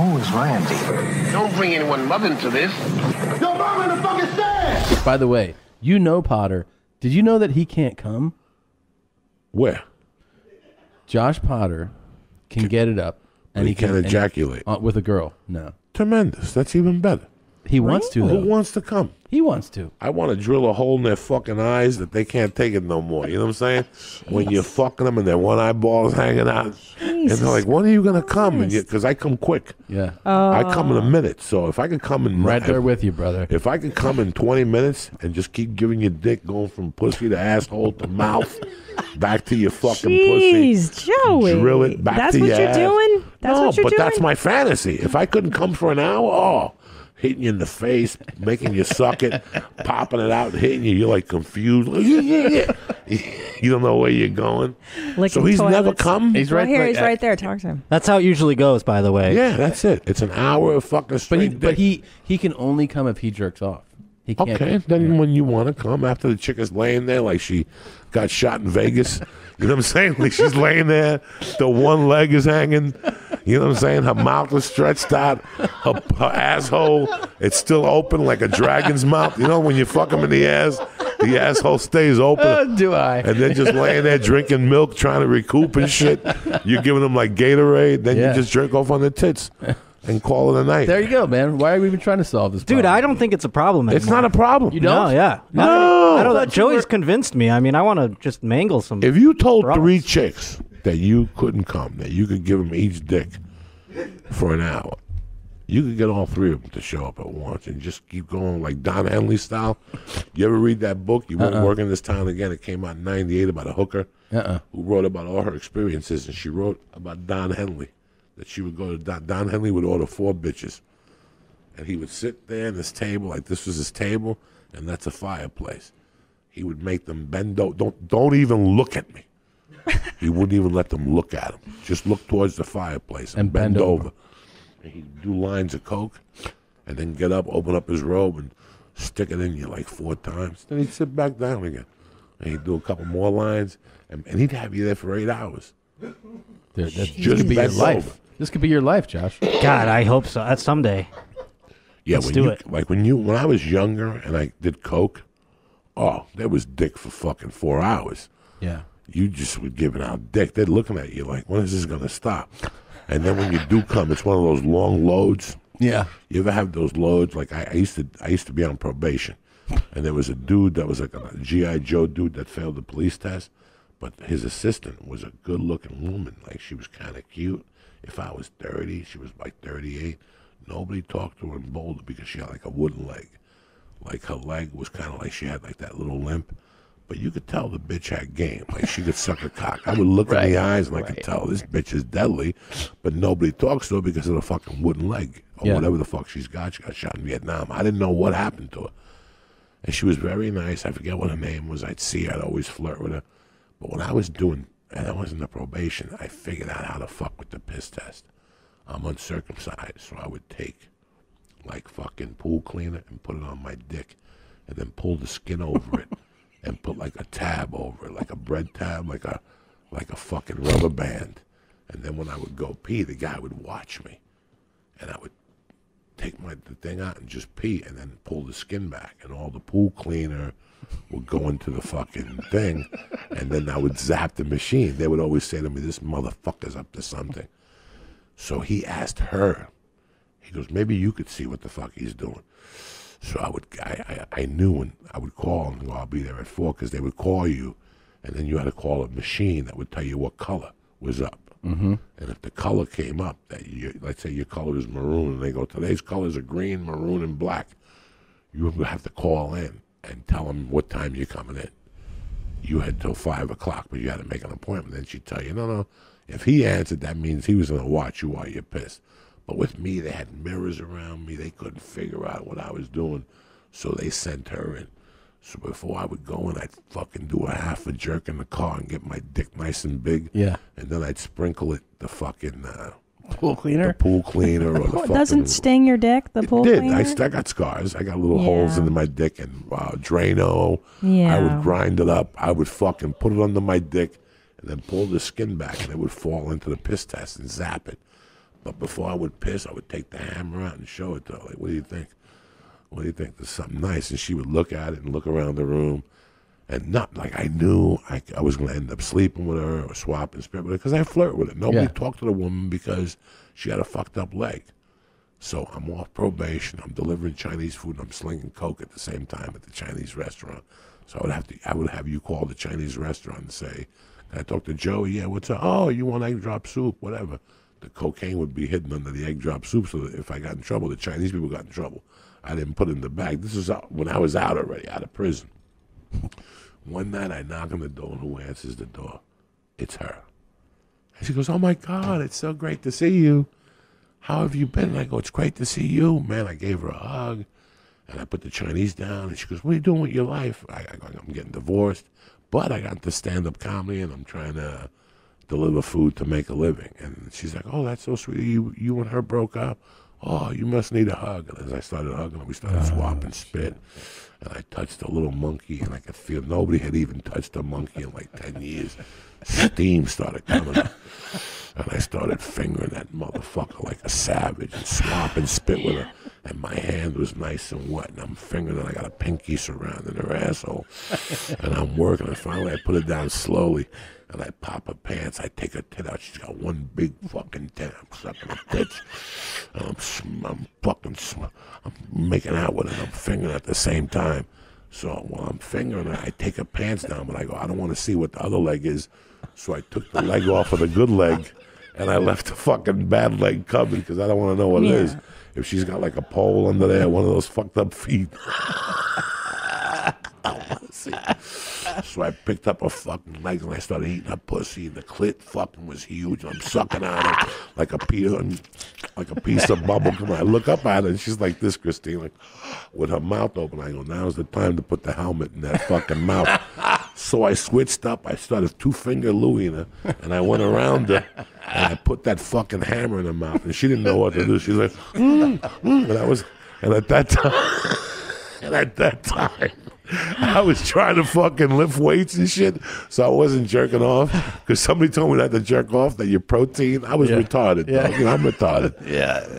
Who is Randy? Don't bring anyone mother into this. Yo, mom in the fucking stand! By the way, you know Potter. Did you know that he can't come? Where? Josh Potter can get it up. And he can't ejaculate. With a girl, no. Tremendous. That's even better. He wants to, though. Who wants to come? He wants to. I want to drill a hole in their fucking eyes that they can't take it no more. You know what I'm saying? When you're fucking them and their one eyeball is hanging out. And they're like, when are you going to come? Because I come quick. Yeah. I come in a minute. So if I could come in... Right there with you, brother. If I could come in 20 minutes and just keep giving you dick going from pussy to asshole to mouth, back to your fucking Jeez, pussy. Joey. Drill it back to your ass. That's what you're doing? That's what you're doing? That's my fantasy. If I couldn't come for an hour, hitting you in the face, making you suck it, popping it out, hitting you, you're like confused. You don't know where you're going. Licking so he's toilets. never come? He's right here. He's right there. Talk to him. That's how it usually goes, by the way. Yeah, that's it. It's an hour of fucking straight But he can only come if he jerks off. He can't. Okay, then when you want to come, after the chick is laying there like she got shot in Vegas, you know what I'm saying? Like she's laying there, the one leg is hanging, you know what I'm saying? Her mouth is stretched out, her asshole, it's still open like a dragon's mouth. You know when you fuck him in the asshole stays open. Do I? And then just laying there drinking milk, trying to recoup and shit. You're giving them like Gatorade, then you just jerk off on the tits. And call it a night. There you go, man. Why are we even trying to solve this problem? Dude, I don't think it's a problem anymore. It's not a problem. You don't? No, yeah. No. I don't, Joey's convinced me. I mean, I want to just mangle some. If you told three chicks that you couldn't come, that you could give them each dick for an hour, you could get all three of them to show up at once and just keep going like Don Henley style. You ever read that book? You won't work in this town again. It came out in '98 about a hooker who wrote about all her experiences, and she wrote about Don Henley. That she would go to Don Henley would order 4 bitches, and he would sit there in this table like this was his table, and that's a fireplace. He would make them bend over. Don't even look at me. He wouldn't even let them look at him. Just look towards the fireplace and bend over. And he'd do lines of coke, and then get up, open up his robe, and stick it in you like 4 times. Then he'd sit back down again, and he'd do a couple more lines, and he'd have you there for 8 hours. Dude, this could be your life. This could be your life, Josh. God, I hope so. That's someday. Yeah, Let's do it. Like when I was younger and I did coke, there was dick for fucking 4 hours. Yeah. You just were giving out dick. They're looking at you like, when is this going to stop? And then when you do come, it's one of those long loads. Yeah. You ever have those loads? Like I used to be on probation, and there was a dude that was like a G.I. Joe dude that failed the police test, but his assistant was a good-looking woman. Like she was kind of cute. If I was 30, she was like 38. Nobody talked to her in Boulder because she had like a wooden leg. Like her leg was kind of like she had like that little limp. But you could tell the bitch had game. Like she could suck a cock. I would look in the eyes and I could tell this bitch is deadly. But nobody talks to her because of the fucking wooden leg. Or whatever the fuck she's got. She got shot in Vietnam. I didn't know what happened to her. And she was very nice. I forget what her name was. I'd see her. I'd always flirt with her. But when I was doing... And I was in the probation, I figured out how to fuck with the piss test. I'm uncircumcised, so I would take like fucking pool cleaner and put it on my dick and then pull the skin over it and put like a tab over it, like a bread tab, like a fucking rubber band. And then when I would go pee, the guy would watch me. And I would take the thing out and just pee and then pull the skin back. And all the pool cleaner would go into the fucking thing, and then I would zap the machine. They would always say to me, this motherfucker's up to something. So he asked her, he goes, maybe you could see what the fuck he's doing. So I knew, and I would call and go, I'll be there at 4, because they would call you, and then you had to call a machine that would tell you what color was up. Mm-hmm. And if the color came up, let's say your color is maroon, and they go, today's colors are green, maroon, and black, you would have to call in and tell them what time you're coming in. You had till 5 o'clock, but you had to make an appointment. Then she'd tell you, no. If he answered, that means he was going to watch you while you're pissed. But with me, they had mirrors around me. They couldn't figure out what I was doing, so they sent her in. So before I would go in, I'd fucking do a half a jerk in the car and get my dick nice and big. Yeah. And then I'd sprinkle it the fucking... pool cleaner? The pool cleaner or the fucking... Doesn't sting your dick, the pool cleaner? I got scars. I got little holes in my dick and Drano. Yeah. I would grind it up. I would fucking put it under my dick and then pull the skin back and it would fall into the piss test and zap it. But before I would piss, I would take the hammer out and show it to her. Like, what do you think? What do you think? There's something nice. And she would look at it and look around the room. And not like I knew I was going to end up sleeping with her or swapping spirit with her, because I flirt with her. Nobody talked to the woman because she had a fucked up leg. So I'm off probation. I'm delivering Chinese food, and I'm slinging coke at the same time at the Chinese restaurant. So I would have you call the Chinese restaurant and say, "Can I talk to Joey? Yeah, what's up? Oh, you want egg drop soup? Whatever." The cocaine would be hidden under the egg drop soup, so that if I got in trouble, the Chinese people got in trouble. I didn't put it in the bag. This was when I was out already, out of prison. One night I knock on the door, and who answers the door? It's her. And she goes, "Oh my God, it's so great to see you. How have you been?" And I go, "It's great to see you." Man, I gave her a hug, and I put the Chinese down, and she goes, "What are you doing with your life?" I go, "I'm getting divorced, but I got into stand-up comedy, and I'm trying to deliver food to make a living." And she's like, "Oh, that's so sweet. You and her broke up? Oh, you must need a hug." And as I started hugging her, we started swapping spit. And I touched a little monkey, and I could feel nobody had even touched a monkey in like 10 years. Steam started coming up. And I started fingering that motherfucker like a savage and swapping spit with her. And my hand was nice and wet, and I'm fingering it. I got a pinky surrounding her asshole. And I'm working, and finally I put it down slowly. And I pop her pants. I take her tit out. She's got one big fucking tit. I'm sucking her tits. And I'm making out with her. And I'm fingering at the same time. So while I'm fingering her, I take her pants down. But I go, I don't want to see what the other leg is. So I took the leg off of the good leg. And I left the fucking bad leg covered because I don't want to know what it is. If she's got like a pole under there, one of those fucked up feet. So I picked up her fucking legs and I started eating her pussy. The clit fucking was huge. And I'm sucking on it like a piece of bubble gum. I look up at her and she's like this, Christine, like with her mouth open. I go, now's the time to put the helmet in that fucking mouth. So I switched up. I started two-finger Louie in her, and I went around her, and I put that fucking hammer in her mouth, and she didn't know what to do. She was like, and at that time, I was trying to fucking lift weights and shit, so I wasn't jerking off, because somebody told me not to jerk off, that your protein, I was retarded, dog. You know, I'm retarded.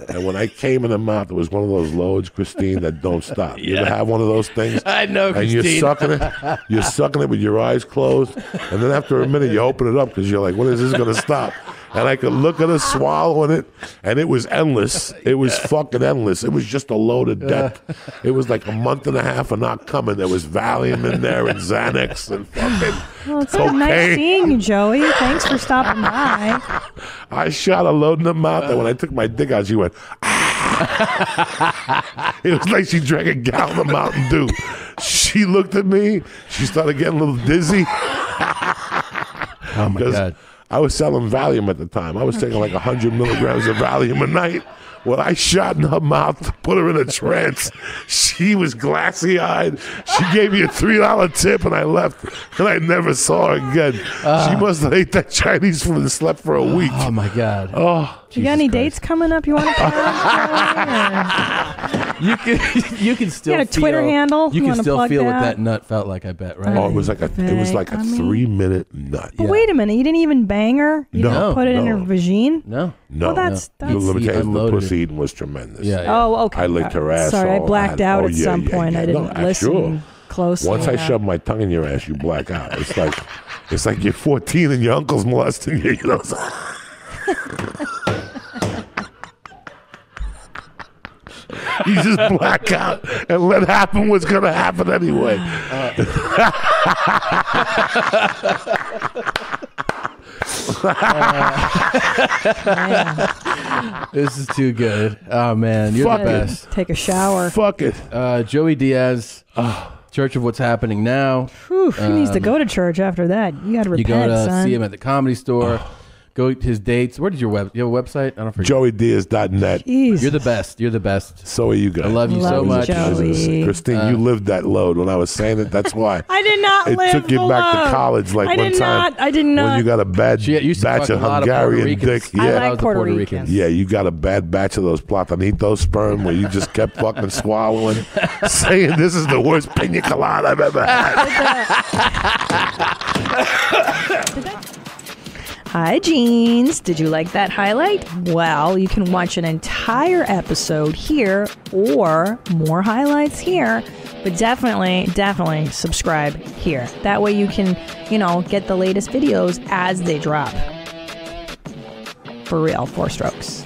And when I came in the mouth, it was one of those loads, Christine, that don't stop. You ever have one of those things? I know, Christine. And you're sucking it with your eyes closed, and then after a minute, you open it up, because you're like, when is this going to stop? And I could look at her swallowing it, and it was endless. It was fucking endless. It was just a load of death. It was like a month and a half of not coming. There was Valium in there and Xanax and fucking Well, it's cocaine. nice seeing you, Joey. Thanks for stopping by. I shot a load in her mouth, and when I took my dick out, she went, ah. It was like she drank a gallon of Mountain Dew. She looked at me. She started getting a little dizzy. Oh, my God. I was selling Valium at the time. I was taking like 100 milligrams of Valium a night. When I shot in her mouth to put her in a trance, she was glassy-eyed. She gave me a $3 tip, and I left, and I never saw her again. She must have ate that Chinese food and slept for a week. Oh, my God. Oh, You got any dates coming up you want to put on? You can still You got a feel, Twitter handle? You You can wanna still plug feel what that? that nut felt like, I bet, right? Oh, it was like a 3-minute nut. But wait a minute, you didn't even bang her? You No, didn't put it in her vagine? No. No, Well, that's Let me tell you, the unloaded pussy eating was tremendous. Yeah. Oh, okay. I licked her asshole. Sorry, I blacked out at some point. I No, didn't listen sure. closely. Once I enough. shove my tongue in your ass, you black out. It's like you're 14 and your uncle's molesting you. You know. You just black out and let happen what's gonna happen anyway. This is too good. Oh, man. You're Fuck the it. best. Take a shower. Fuck it. Joey Diaz, Church of What's Happening Now. Whew, he needs to go to church after that. You got to repent, You go to son. see him at the Comedy Store. Go to his dates. Where did you have a website? I don't forget. JoeyDiaz.net. Jeez. You're the best. You're the best. So are you guys. I love you so Love you, much. Joey. Christine, you lived that load when I was saying it. That's why. I did not It live took you the back to load. college like I one did time. not. I did not. When you got a bad She used to batch fuck of a lot of Puerto Hungarian Ricans. dick. I Yeah. like was the Puerto Puerto Ricans. Ricans. Yeah, you got a bad batch of those platanito sperm where you just kept fucking swallowing, saying this is the worst pina colada I've ever had. Hi, Jeans. Did you like that highlight? Well, you can watch an entire episode here or more highlights here, but definitely subscribe here. That way you can, get the latest videos as they drop. For real, 4 strokes.